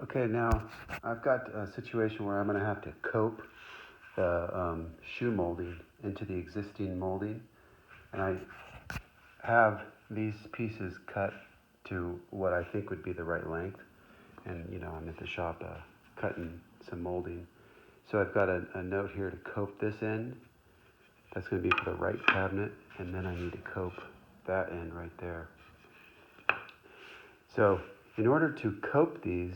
Okay, now I've got a situation where I'm going to have to cope the shoe molding into the existing molding, and I have these pieces cut to what I think would be the right length, and I'm at the shop cutting some molding. So I've got a note here to cope this end. That's going to be for the right cabinet, and then I need to cope that end right there. So in order to cope these,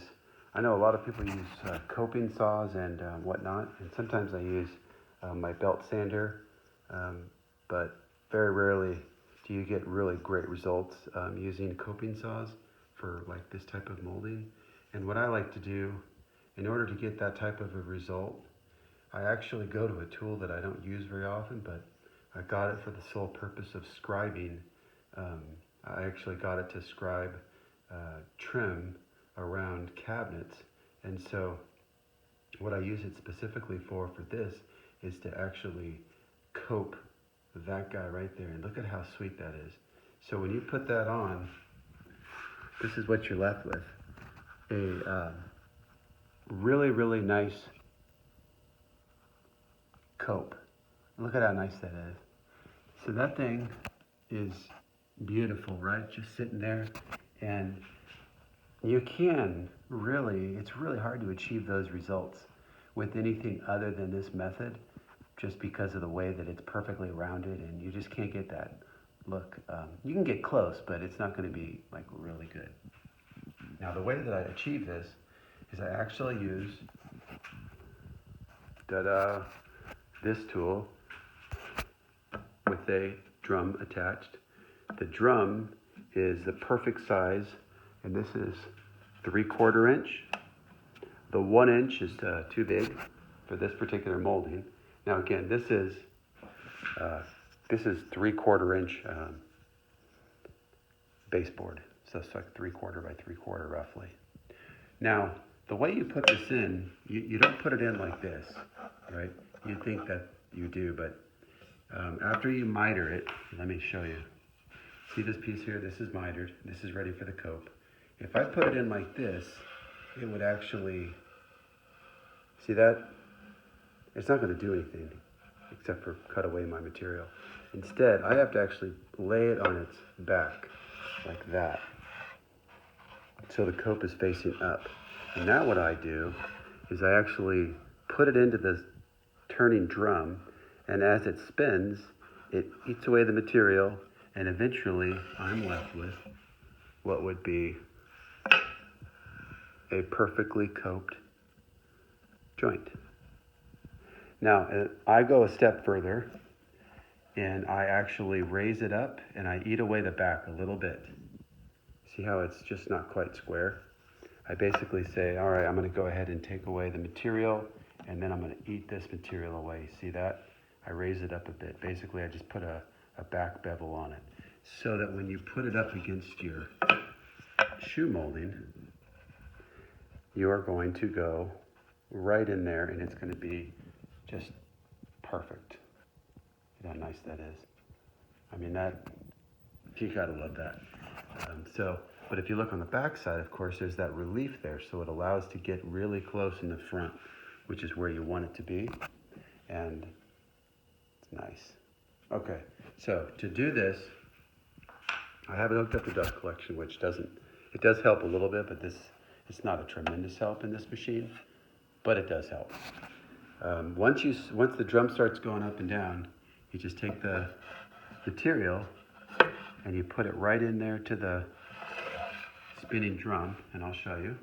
I know a lot of people use coping saws and whatnot, and sometimes I use my belt sander, but very rarely do you get really great results using coping saws for like this type of molding. And what I like to do, in order to get that type of a result, I actually go to a tool that I don't use very often, but I got it for the sole purpose of scribing. I actually got it to scribe trim around cabinets, and so what I use it specifically for this is to actually cope that guy right there, and look at how sweet that is. So when you put that on, this is what you're left with: a really nice cope. Look at how nice that is. So that thing is beautiful, right? Just sitting there, and you can really, it's really hard to achieve those results with anything other than this method, just because of the way that it's perfectly rounded, and you just can't get that look. You can get close, but it's not going to be like really good. Now the way that I achieve this is I actually use this tool with a drum attached. The drum is the perfect size, and this is 3/4 inch. The 1 inch is too big for this particular molding. Now again, this is 3/4 inch baseboard, so it's like 3/4 by 3/4 roughly. Now the way you put this in, you don't put it in like this, right? You think that you do, but after you miter it, let me show you. See this piece here? This is mitered. This is ready for the cope. If I put it in like this, it would actually, see that? It's not going to do anything except for cut away my material. Instead, I have to actually lay it on its back like that, so the cope is facing up. And now what I do is I actually put it into this turning drum, and as it spins, it eats away the material, and eventually I'm left with what would be a perfectly coped joint. Now, I go a step further, and I actually raise it up, and I eat away the back a little bit. See how it's just not quite square? I basically say, all right, I'm going to go ahead and take away the material, and then I'm going to eat this material away. See that? I raise it up a bit. Basically, I just put a back bevel on it, so that when you put it up against your shoe molding, you're going to go right in there, and it's going to be just perfect. See how nice that is? I mean, that, you gotta love that. But if you look on the back side, of course, there's that relief there, so it allows to get really close in the front, which is where you want it to be, and it's nice. Okay, so to do this, I haven't hooked up the dust collection, which it does help a little bit, but it's not a tremendous help in this machine, but it does help. Once the drum starts going up and down, you just take the material and you put it right in there to the spinning drum, and I'll show you.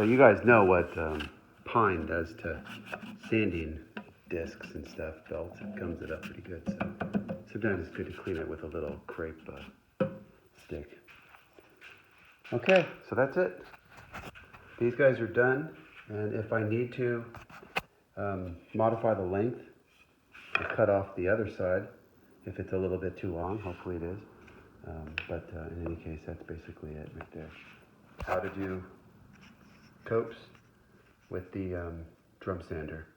So you guys know what pine does to sanding discs and stuff, belts. It gums it up pretty good. So sometimes it's good to clean it with a little crepe stick. Okay, so that's it. These guys are done, and if I need to modify the length, I cut off the other side if it's a little bit too long. Hopefully it is. But in any case, that's basically it right there. How to do copes with the drum sander.